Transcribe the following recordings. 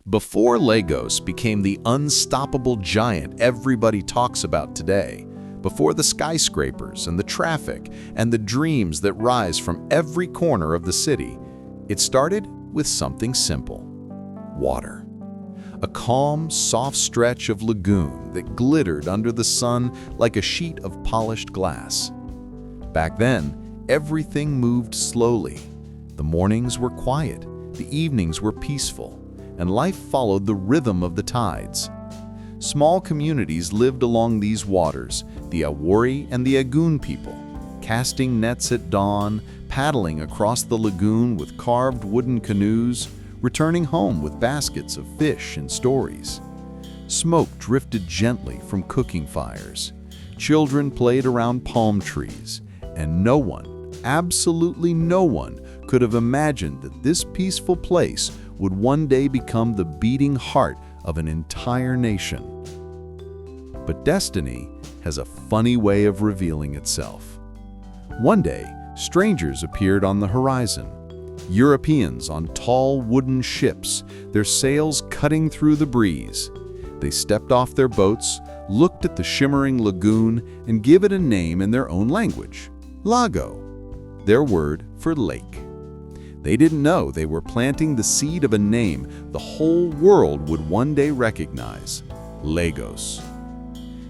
Before Lagos became the unstoppable giant everybody talks about today, before the skyscrapers and the traffic and the dreams that rise from every corner of the city, it started with something simple: water. A calm, soft stretch of lagoon that glittered under the sun like a sheet of polished glass. Back then, everything moved slowly. The mornings were quiet, the evenings were peaceful, and life followed the rhythm of the tides. Small communities lived along these waters, the Awori and the Agun people, casting nets at dawn, paddling across the lagoon with carved wooden canoes, returning home with baskets of fish and stories. Smoke drifted gently from cooking fires. Children played around palm trees, and no one, absolutely no one, could have imagined that this peaceful place would one day become the beating heart of an entire nation. But destiny has a funny way of revealing itself. One day, strangers appeared on the horizon. Europeans on tall wooden ships, their sails cutting through the breeze. They stepped off their boats, looked at the shimmering lagoon, and gave it a name in their own language: Lago, their word for lake. They didn't know they were planting the seed of a name the whole world would one day recognize: Lagos.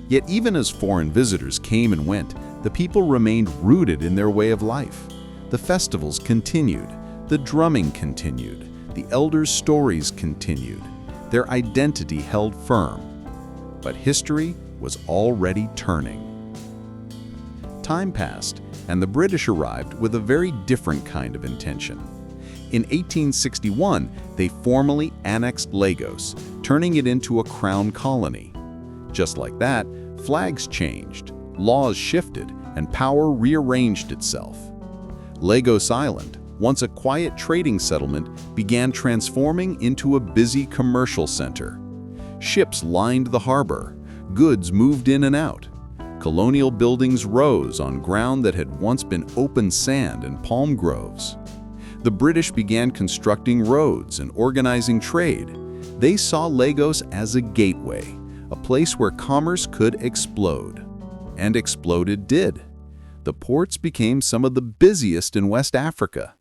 Yet even as foreign visitors came and went, the people remained rooted in their way of life. The festivals continued, the drumming continued, the elders' stories continued. Their identity held firm. But history was already turning. Time passed, and the British arrived with a very different kind of intention. In 1861, they formally annexed Lagos, turning it into a crown colony. Just like that, flags changed, laws shifted, and power rearranged itself. Lagos Island, once a quiet trading settlement, began transforming into a busy commercial center. Ships lined the harbor, goods moved in and out. Colonial buildings rose on ground that had once been open sand and palm groves. The British began constructing roads and organizing trade. They saw Lagos as a gateway, a place where commerce could explode. And explode it did. The ports became some of the busiest in West Africa.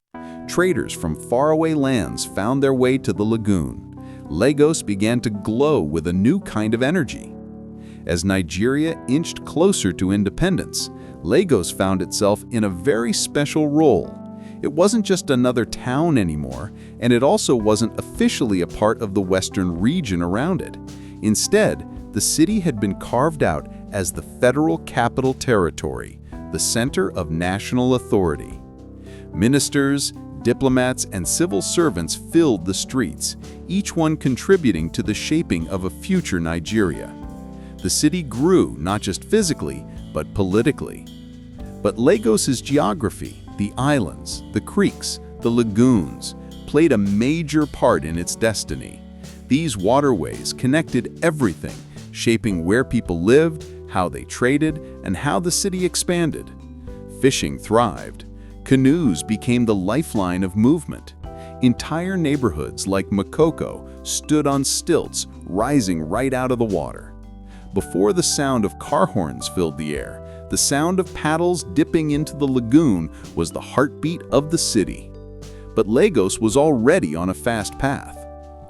Traders from faraway lands found their way to the lagoon. Lagos began to glow with a new kind of energy. As Nigeria inched closer to independence, Lagos found itself in a very special role. It wasn't just another town anymore, and it also wasn't officially a part of the western region around it. Instead, the city had been carved out as the Federal Capital Territory, the center of national authority. Ministers, diplomats, and civil servants filled the streets, each one contributing to the shaping of a future Nigeria. The city grew not just physically, but politically. But Lagos's geography, the islands, the creeks, the lagoons, played a major part in its destiny. These waterways connected everything, shaping where people lived, how they traded, and how the city expanded. Fishing thrived. Canoes became the lifeline of movement. Entire neighborhoods like Makoko stood on stilts, rising right out of the water. Before the sound of car horns filled the air, the sound of paddles dipping into the lagoon was the heartbeat of the city. But Lagos was already on a fast path.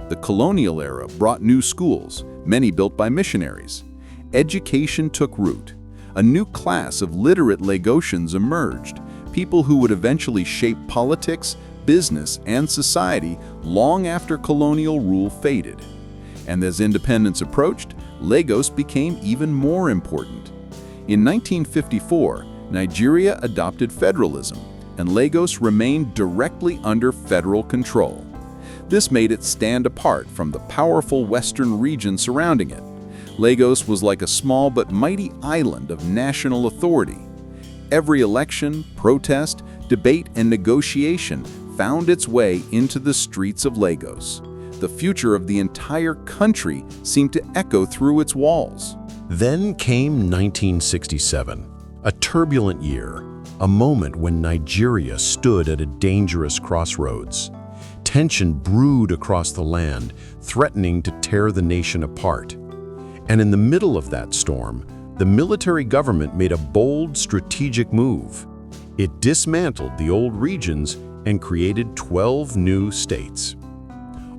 The colonial era brought new schools, many built by missionaries. Education took root. A new class of literate Lagosians emerged, people who would eventually shape politics, business, and society long after colonial rule faded. And as independence approached, Lagos became even more important. In 1954, Nigeria adopted federalism, and Lagos remained directly under federal control. This made it stand apart from the powerful western region surrounding it. Lagos was like a small but mighty island of national authority. Every election, protest, debate, and negotiation found its way into the streets of Lagos. The future of the entire country seemed to echo through its walls. Then came 1967, a turbulent year, a moment when Nigeria stood at a dangerous crossroads. Tension brewed across the land, threatening to tear the nation apart. And in the middle of that storm, the military government made a bold strategic move. It dismantled the old regions and created 12 new states.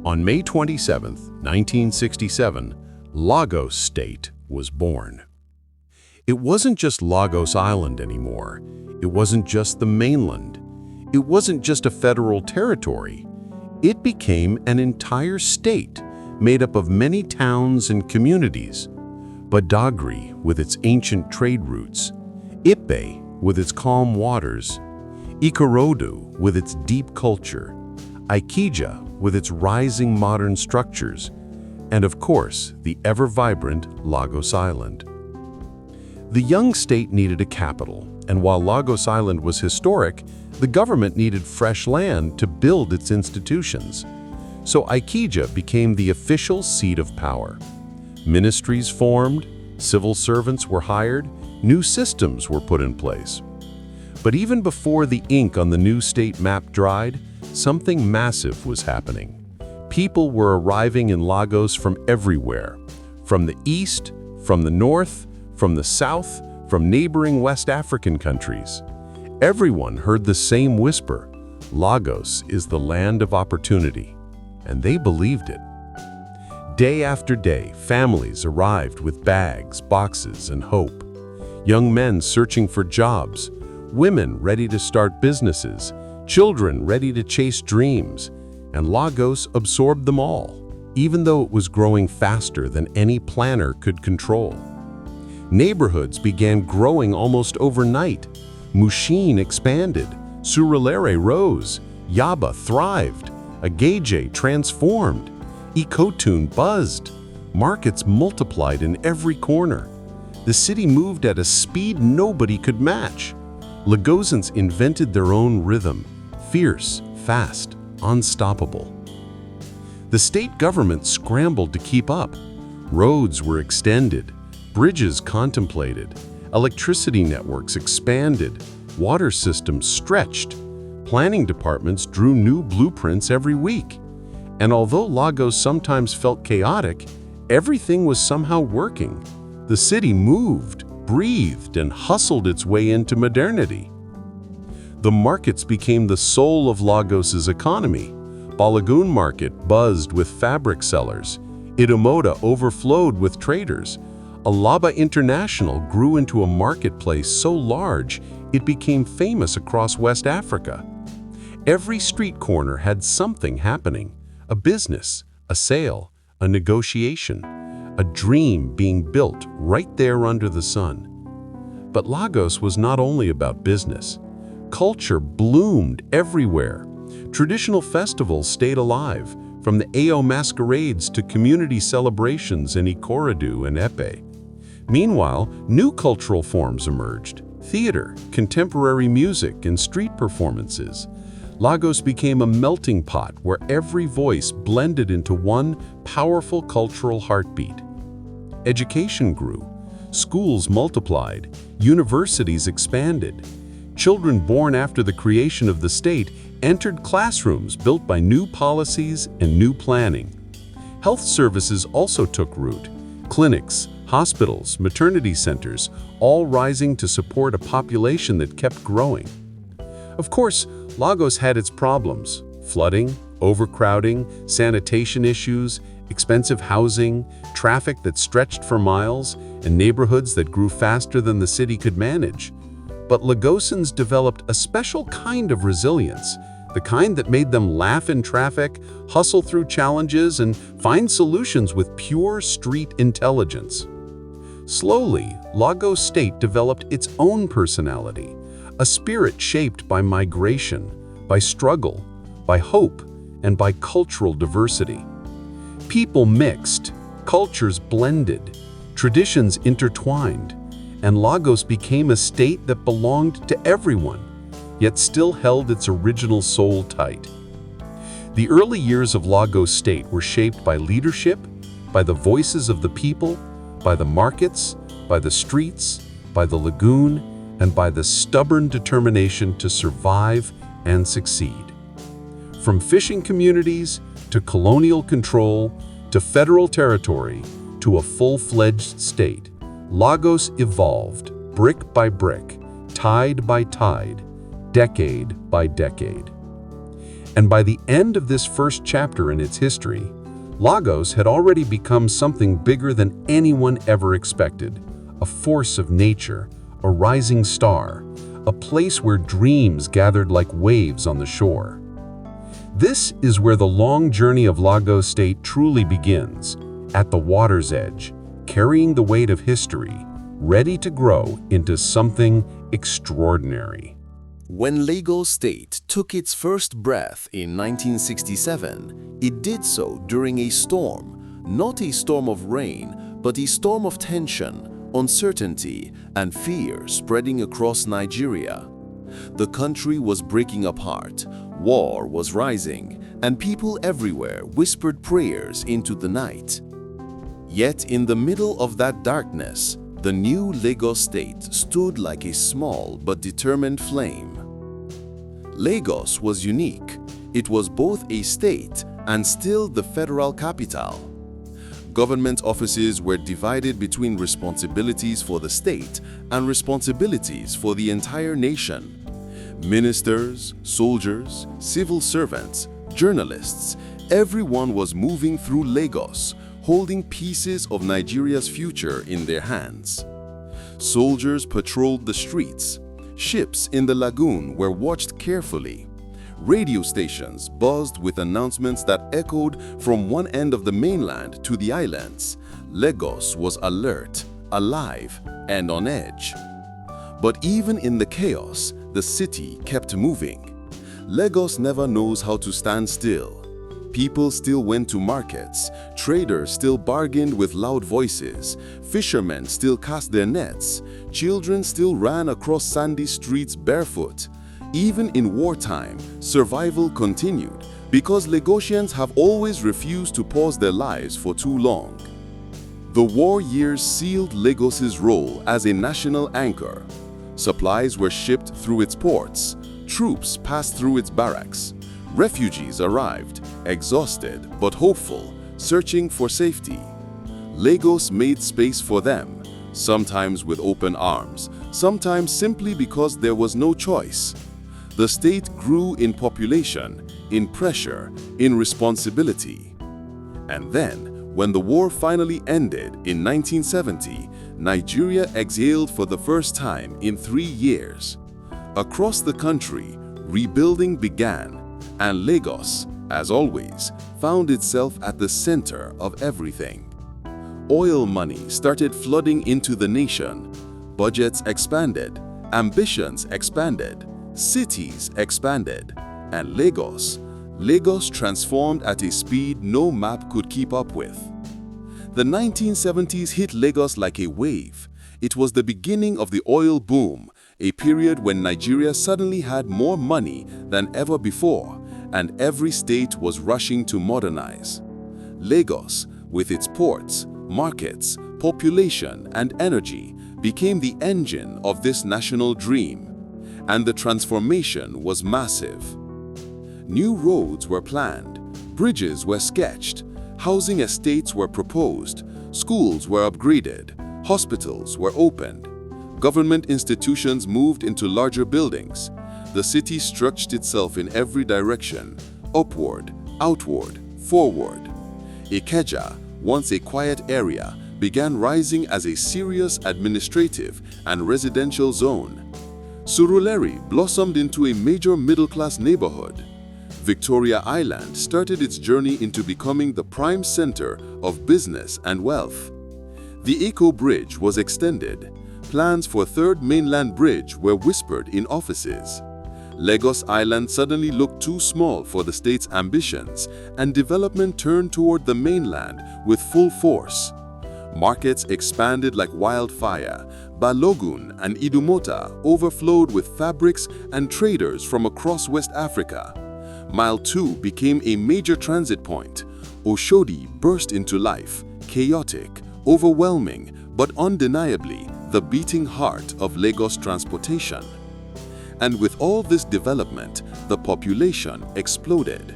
On May 27, 1967, Lagos State was born. It wasn't just Lagos Island anymore. It wasn't just the mainland. It wasn't just a federal territory. It became an entire state made up of many towns and communities. Badagry, with its ancient trade routes, Ipe, with its calm waters, Ikorodu, with its deep culture, Ikeja, with its rising modern structures, and of course, the ever-vibrant Lagos Island. The young state needed a capital, and while Lagos Island was historic, the government needed fresh land to build its institutions. So Ikeja became the official seat of power. Ministries formed, civil servants were hired, new systems were put in place. But even before the ink on the new state map dried, something massive was happening. People were arriving in Lagos from everywhere, from the east, from the north, from the south, from neighboring West African countries. Everyone heard the same whisper: Lagos is the land of opportunity. And they believed it. Day after day, families arrived with bags, boxes, and hope. Young men searching for jobs, women ready to start businesses, children ready to chase dreams, and Lagos absorbed them all, even though it was growing faster than any planner could control. Neighborhoods began growing almost overnight. Mushin expanded, Surulere rose, Yaba thrived, Ageje transformed, Ikotun buzzed. Markets multiplied in every corner. The city moved at a speed nobody could match. Lagosans invented their own rhythm, fierce, fast, unstoppable. The state government scrambled to keep up. Roads were extended, bridges contemplated, electricity networks expanded, water systems stretched. Planning departments drew new blueprints every week. And although Lagos sometimes felt chaotic, everything was somehow working. The city moved, breathed, and hustled its way into modernity. The markets became the soul of Lagos's economy. Balagoon Market buzzed with fabric sellers. Idumota overflowed with traders. Alaba International grew into a marketplace so large it became famous across West Africa. Every street corner had something happening: a business, a sale, a negotiation, a dream being built right there under the sun. But Lagos was not only about business. Culture bloomed everywhere. Traditional festivals stayed alive, from the Ayo masquerades to community celebrations in Ikorodu and Epe. Meanwhile, new cultural forms emerged: theater, contemporary music, and street performances. Lagos became a melting pot where every voice blended into one powerful cultural heartbeat. Education grew, schools multiplied, universities expanded. Children born after the creation of the state entered classrooms built by new policies and new planning. Health services also took root: clinics, hospitals, maternity centers, all rising to support a population that kept growing. Of course, Lagos had its problems: flooding, overcrowding, sanitation issues, expensive housing, traffic that stretched for miles, and neighborhoods that grew faster than the city could manage. But Lagosans developed a special kind of resilience, the kind that made them laugh in traffic, hustle through challenges, and find solutions with pure street intelligence. Slowly, Lagos State developed its own personality, a spirit shaped by migration, by struggle, by hope, and by cultural diversity. People mixed, cultures blended, traditions intertwined, and Lagos became a state that belonged to everyone, yet still held its original soul tight. The early years of Lagos State were shaped by leadership, by the voices of the people, by the markets, by the streets, by the lagoon, and by the stubborn determination to survive and succeed. From fishing communities to colonial control to federal territory to a full-fledged state, Lagos evolved brick by brick, tide by tide, decade by decade. And by the end of this first chapter in its history, Lagos had already become something bigger than anyone ever expected, a force of nature, a rising star, a place where dreams gathered like waves on the shore. This is where the long journey of Lagos State truly begins, at the water's edge, carrying the weight of history, ready to grow into something extraordinary. When Lagos State took its first breath in 1967, it did so during a storm, not a storm of rain, but a storm of tension, uncertainty, and fear spreading across Nigeria. The country was breaking apart, war was rising, and people everywhere whispered prayers into the night. Yet in the middle of that darkness, the new Lagos State stood like a small but determined flame. Lagos was unique. It was both a state and still the federal capital. Government offices were divided between responsibilities for the state and responsibilities for the entire nation. Ministers, soldiers, civil servants, journalists, everyone was moving through Lagos, holding pieces of Nigeria's future in their hands. Soldiers patrolled the streets. Ships in the lagoon were watched carefully. Radio stations buzzed with announcements that echoed from one end of the mainland to the islands. Lagos was alert, alive, and on edge. But even in the chaos, the city kept moving. Lagos never knows how to stand still. People still went to markets, traders still bargained with loud voices, fishermen still cast their nets, children still ran across sandy streets barefoot. Even in wartime, survival continued because Lagosians have always refused to pause their lives for too long. The war years sealed Lagos's role as a national anchor. Supplies were shipped through its ports, troops passed through its barracks. Refugees arrived, exhausted but hopeful, searching for safety. Lagos made space for them, sometimes with open arms, sometimes simply because there was no choice. The state grew in population, in pressure, in responsibility. And then, when the war finally ended in 1970, Nigeria exhaled for the first time in 3 years. Across the country, rebuilding began, and Lagos, as always, found itself at the center of everything. Oil money started flooding into the nation. Budgets expanded, ambitions expanded, cities expanded, and Lagos transformed at a speed no map could keep up with. The 1970s hit Lagos like a wave. It was the beginning of the oil boom, a period when Nigeria suddenly had more money than ever before, and every state was rushing to modernize. Lagos, with its ports, markets, population, and energy, became the engine of this national dream, and the transformation was massive. New roads were planned, bridges were sketched, housing estates were proposed, schools were upgraded, hospitals were opened, government institutions moved into larger buildings. The city stretched itself in every direction, upward, outward, forward. Ikeja, once a quiet area, began rising as a serious administrative and residential zone. Surulere blossomed into a major middle-class neighborhood. Victoria Island started its journey into becoming the prime center of business and wealth. The Eco Bridge was extended. Plans for a third mainland bridge were whispered in offices. Lagos Island suddenly looked too small for the state's ambitions, and development turned toward the mainland with full force. Markets expanded like wildfire. Balogun and Idumota overflowed with fabrics and traders from across West Africa. Mile 2 became a major transit point. Oshodi burst into life, chaotic, overwhelming, but undeniably the beating heart of Lagos transportation. And with all this development, the population exploded.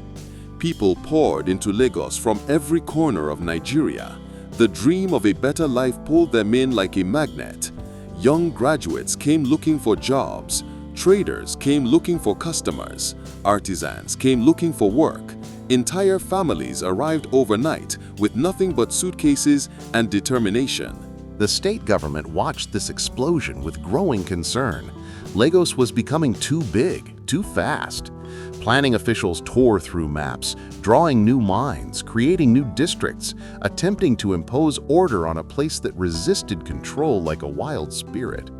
People poured into Lagos from every corner of Nigeria. The dream of a better life pulled them in like a magnet. Young graduates came looking for jobs. Traders came looking for customers. Artisans came looking for work. Entire families arrived overnight with nothing but suitcases and determination. The state government watched this explosion with growing concern. Lagos was becoming too big, too fast. Planning officials tore through maps, drawing new lines, creating new districts, attempting to impose order on a place that resisted control like a wild spirit.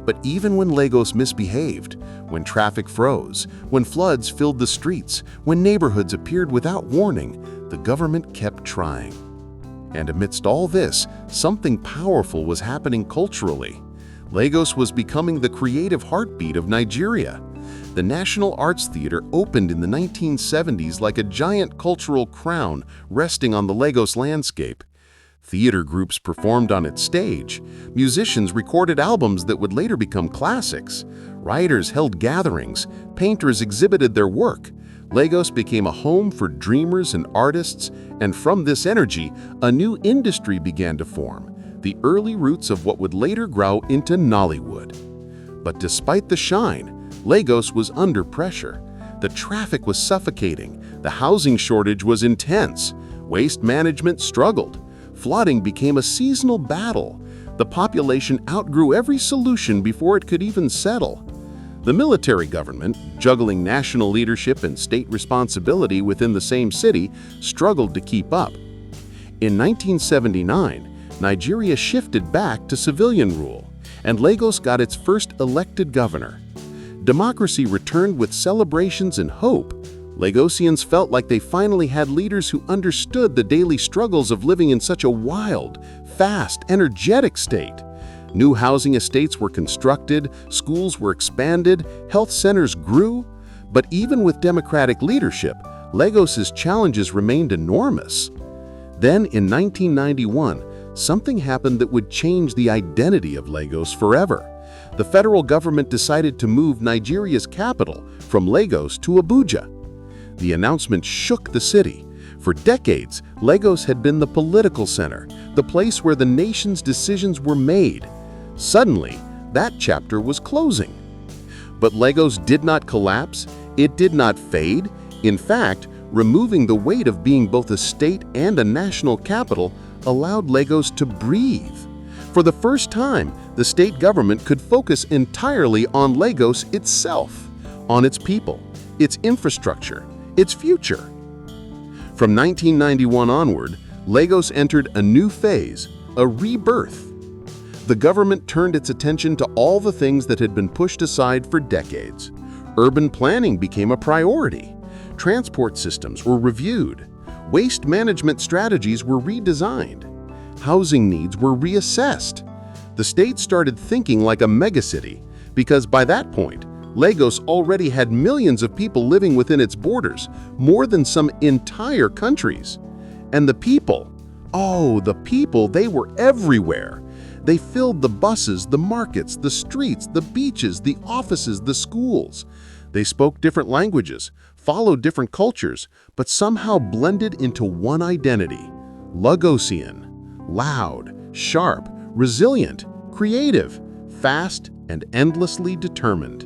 But even when Lagos misbehaved, when traffic froze, when floods filled the streets, when neighborhoods appeared without warning, the government kept trying. And amidst all this, something powerful was happening culturally. Lagos was becoming the creative heartbeat of Nigeria. The National Arts Theatre opened in the 1970s like a giant cultural crown resting on the Lagos landscape. Theater groups performed on its stage. Musicians recorded albums that would later become classics. Writers held gatherings. Painters exhibited their work. Lagos became a home for dreamers and artists, and from this energy, a new industry began to form, the early roots of what would later grow into Nollywood. But despite the shine, Lagos was under pressure. The traffic was suffocating. The housing shortage was intense. Waste management struggled. Flooding became a seasonal battle. The population outgrew every solution before it could even settle. The military government, juggling national leadership and state responsibility within the same city, struggled to keep up. In 1979, Nigeria shifted back to civilian rule, and Lagos got its first elected governor. Democracy returned with celebrations and hope. Lagosians felt like they finally had leaders who understood the daily struggles of living in such a wild, fast, energetic state. New housing estates were constructed, schools were expanded, health centers grew. But even with democratic leadership, Lagos's challenges remained enormous. Then, in 1991, something happened that would change the identity of Lagos forever. The federal government decided to move Nigeria's capital from Lagos to Abuja. The announcement shook the city. For decades, Lagos had been the political center, the place where the nation's decisions were made. Suddenly, that chapter was closing. But Lagos did not collapse, it did not fade. In fact, removing the weight of being both a state and a national capital allowed Lagos to breathe. For the first time, the state government could focus entirely on Lagos itself, on its people, its infrastructure, its future. From 1991 onward, Lagos entered a new phase, a rebirth. The government turned its attention to all the things that had been pushed aside for decades. Urban planning became a priority. Transport systems were reviewed. Waste management strategies were redesigned. Housing needs were reassessed. The state started thinking like a megacity, because by that point, Lagos already had millions of people living within its borders, more than some entire countries. And the people, they were everywhere. They filled the buses, the markets, the streets, the beaches, the offices, the schools. They spoke different languages, followed different cultures, but somehow blended into one identity: Lagosian. Loud, sharp, resilient, creative, fast, and endlessly determined.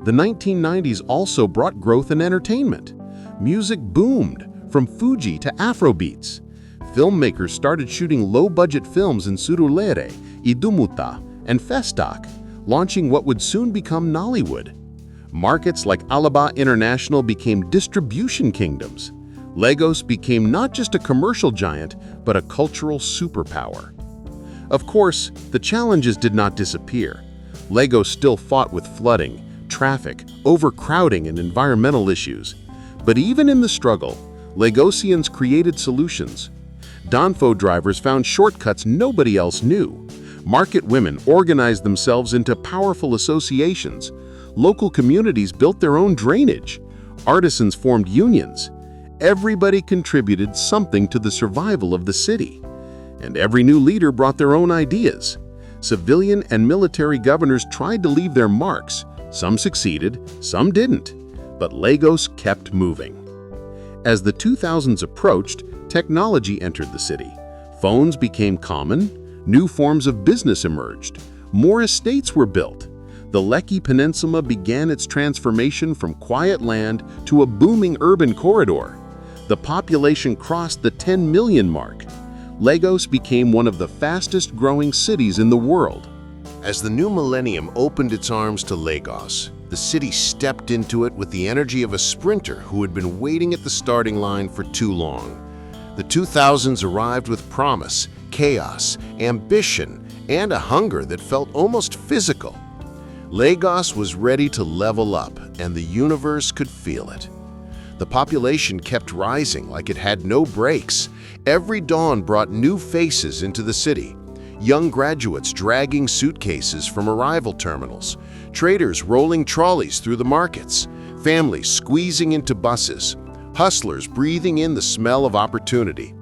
The 1990s also brought growth in entertainment. Music boomed, from Fuji to Afrobeats. Filmmakers started shooting low-budget films in Surulere, Idumuta, and Festac, launching what would soon become Nollywood. Markets like Alaba International became distribution kingdoms. Lagos became not just a commercial giant, but a cultural superpower. Of course, the challenges did not disappear. Lagos still fought with flooding, traffic, overcrowding, and environmental issues. But even in the struggle, Lagosians created solutions. Danfo drivers found shortcuts nobody else knew. Market women organized themselves into powerful associations. Local communities built their own drainage. Artisans formed unions. Everybody contributed something to the survival of the city. And every new leader brought their own ideas. Civilian and military governors tried to leave their marks. Some succeeded, some didn't, but Lagos kept moving. As the 2000s approached, technology entered the city. Phones became common, new forms of business emerged, more estates were built. The Lekki Peninsula began its transformation from quiet land to a booming urban corridor. The population crossed the 10 million mark. Lagos became one of the fastest-growing cities in the world. As the new millennium opened its arms to Lagos, the city stepped into it with the energy of a sprinter who had been waiting at the starting line for too long. The 2000s arrived with promise, chaos, ambition, and a hunger that felt almost physical. Lagos was ready to level up, and the universe could feel it. The population kept rising like it had no brakes. Every dawn brought new faces into the city. Young graduates dragging suitcases from arrival terminals, traders rolling trolleys through the markets, families squeezing into buses, hustlers breathing in the smell of opportunity.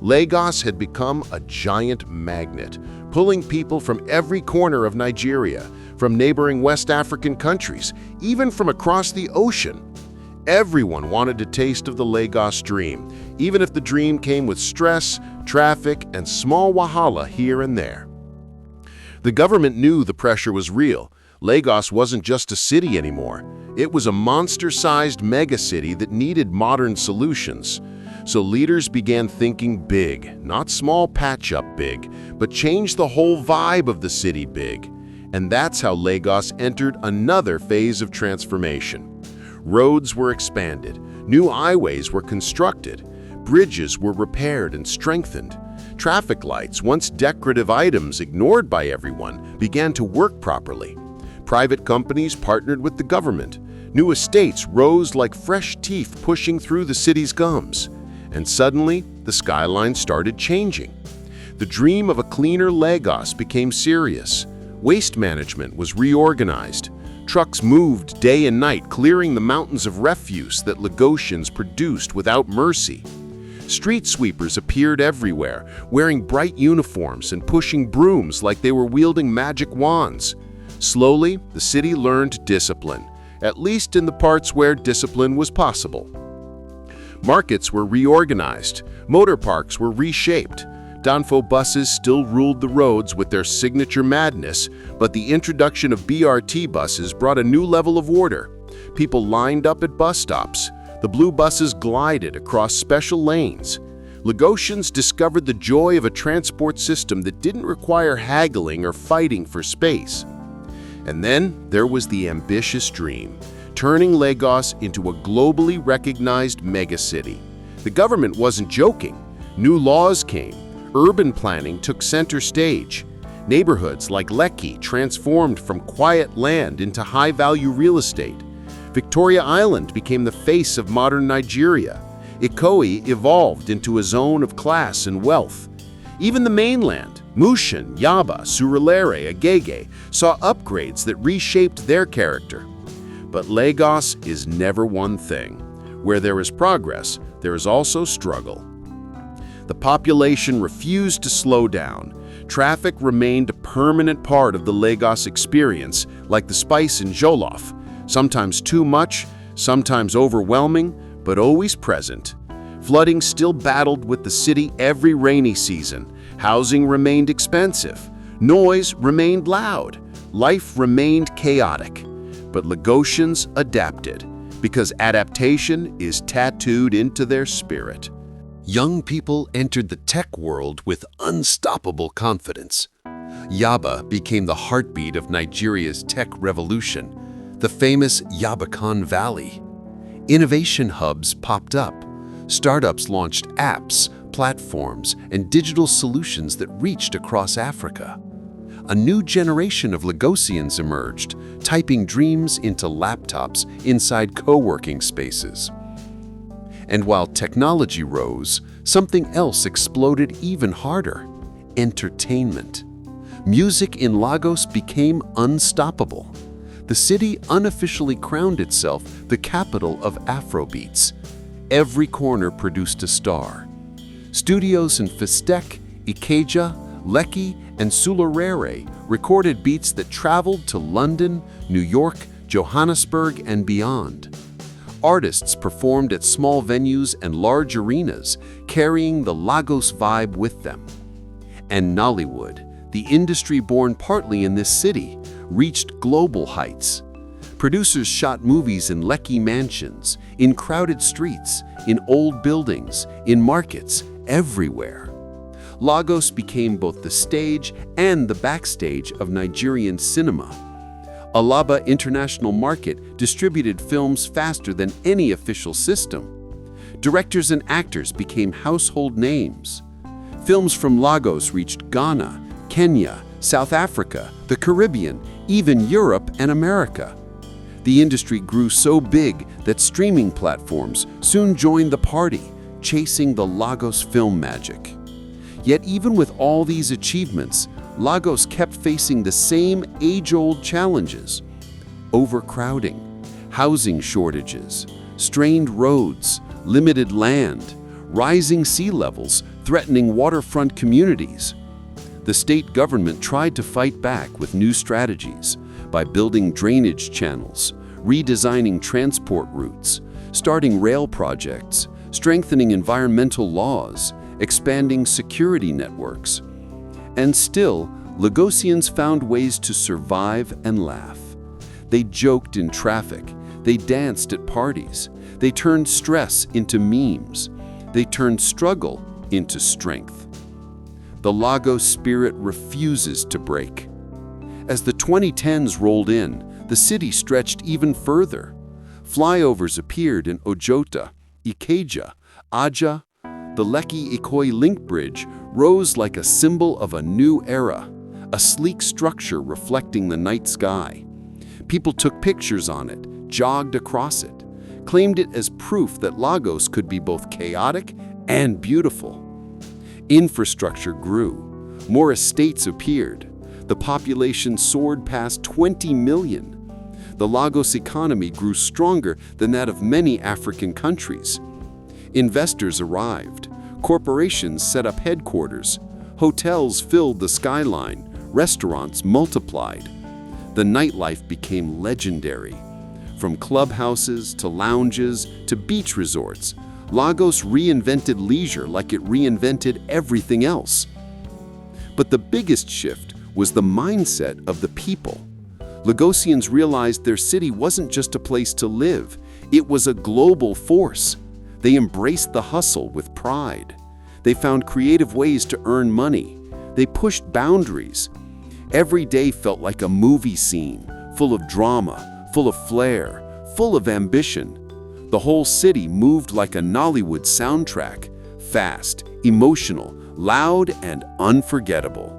Lagos had become a giant magnet, pulling people from every corner of Nigeria, from neighboring West African countries, even from across the ocean. Everyone wanted a taste of the Lagos dream, even if the dream came with stress, traffic, and small wahala here and there. The government knew the pressure was real. Lagos wasn't just a city anymore. It was a monster-sized megacity that needed modern solutions. So leaders began thinking big, not small patch-up big, but change the whole vibe of the city big. And that's how Lagos entered another phase of transformation. Roads were expanded, new highways were constructed, bridges were repaired and strengthened. Traffic lights, once decorative items ignored by everyone, began to work properly. Private companies partnered with the government. New estates rose like fresh teeth pushing through the city's gums. And suddenly, the skyline started changing. The dream of a cleaner Lagos became serious. Waste management was reorganized. Trucks moved day and night, clearing the mountains of refuse that Lagosians produced without mercy. Street sweepers appeared everywhere, wearing bright uniforms and pushing brooms like they were wielding magic wands. Slowly, the city learned discipline, at least in the parts where discipline was possible. Markets were reorganized, motor parks were reshaped. Danfo buses still ruled the roads with their signature madness, but the introduction of BRT buses brought a new level of order. People lined up at bus stops. The blue buses glided across special lanes. Lagosians discovered the joy of a transport system that didn't require haggling or fighting for space. And then there was the ambitious dream, turning Lagos into a globally recognized megacity. The government wasn't joking. New laws came. Urban planning took center stage. Neighborhoods like Lekki transformed from quiet land into high-value real estate. Victoria Island became the face of modern Nigeria. Ikoyi evolved into a zone of class and wealth. Even the mainland, Mushin, Yaba, Surulere, Agege, saw upgrades that reshaped their character. But Lagos is never one thing. Where there is progress, there is also struggle. The population refused to slow down. Traffic remained a permanent part of the Lagos experience, like the spice in jollof, sometimes too much, sometimes overwhelming, but always present. Flooding still battled with the city every rainy season. Housing remained expensive. Noise remained loud. Life remained chaotic. But Lagosians adapted, because adaptation is tattooed into their spirit. Young people entered the tech world with unstoppable confidence. Yaba became the heartbeat of Nigeria's tech revolution, the famous Yabakan Valley. Innovation hubs popped up. Startups launched apps, platforms, and digital solutions that reached across Africa. A new generation of Lagosians emerged, typing dreams into laptops inside co-working spaces. And while technology rose, something else exploded even harder: entertainment. Music in Lagos became unstoppable. The city unofficially crowned itself the capital of Afrobeats. Every corner produced a star. Studios in Fistech, Ikeja, Lekki, and Surulere recorded beats that traveled to London, New York, Johannesburg, and beyond. Artists performed at small venues and large arenas, carrying the Lagos vibe with them. And Nollywood, the industry born partly in this city, reached global heights. Producers shot movies in Lekki mansions, in crowded streets, in old buildings, in markets, everywhere. Lagos became both the stage and the backstage of Nigerian cinema. Alaba International Market distributed films faster than any official system. Directors and actors became household names. Films from Lagos reached Ghana, Kenya, South Africa, the Caribbean, even Europe and America. The industry grew so big that streaming platforms soon joined the party, chasing the Lagos film magic. Yet even with all these achievements, Lagos kept facing the same age-old challenges: overcrowding, housing shortages, strained roads, limited land, rising sea levels threatening waterfront communities. The state government tried to fight back with new strategies by building drainage channels, redesigning transport routes, starting rail projects, strengthening environmental laws, expanding security networks. And still, Lagosians found ways to survive and laugh. They joked in traffic, they danced at parties, they turned stress into memes, they turned struggle into strength. The Lagos spirit refuses to break. As the 2010s rolled in, the city stretched even further. Flyovers appeared in Ojota, Ikeja, Aja. The Lekki-Ikoyi link bridge rose like a symbol of a new era, a sleek structure reflecting the night sky. People took pictures on it, jogged across it, claimed it as proof that Lagos could be both chaotic and beautiful. Infrastructure grew. More estates appeared. The population soared past 20 million. The Lagos economy grew stronger than that of many African countries. Investors arrived. Corporations set up headquarters. Hotels filled the skyline. Restaurants multiplied. The nightlife became legendary. From clubhouses to lounges to beach resorts, Lagos reinvented leisure like it reinvented everything else. But the biggest shift was the mindset of the people. Lagosians realized their city wasn't just a place to live, it was a global force. They embraced the hustle with pride. They found creative ways to earn money. They pushed boundaries. Every day felt like a movie scene, full of drama, full of flair, full of ambition. The whole city moved like a Nollywood soundtrack, fast, emotional, loud, and unforgettable.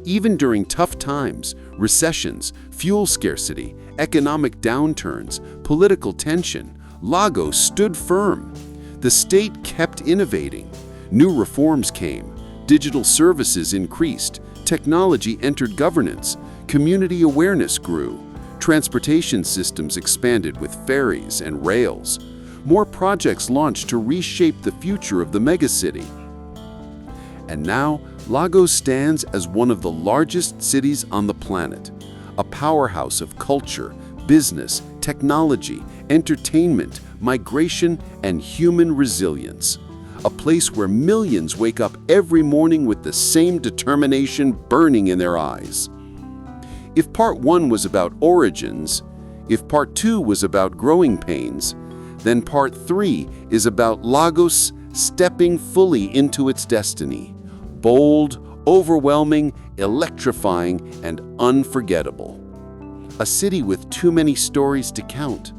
Even during tough times, recessions, fuel scarcity, economic downturns, political tension, Lagos stood firm. The state kept innovating. New reforms came. Digital services increased. Technology entered governance. Community awareness grew. Transportation systems expanded with ferries and rails. More projects launched to reshape the future of the megacity. And now, Lagos stands as one of the largest cities on the planet, a powerhouse of culture, business, technology, entertainment, migration, and human resilience. A place where millions wake up every morning with the same determination burning in their eyes. If part 1 was about origins, if part 2 was about growing pains, then part 3 is about Lagos stepping fully into its destiny. Bold, overwhelming, electrifying, and unforgettable. A city with too many stories to count.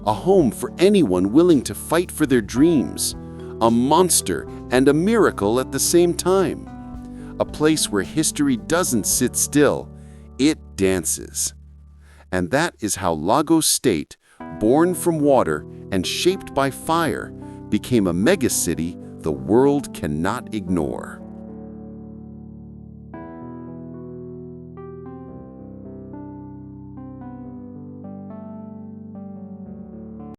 A home for anyone willing to fight for their dreams. A monster and a miracle at the same time. A place where history doesn't sit still, it dances. And that is how Lagos State, born from water and shaped by fire, became a megacity the world cannot ignore.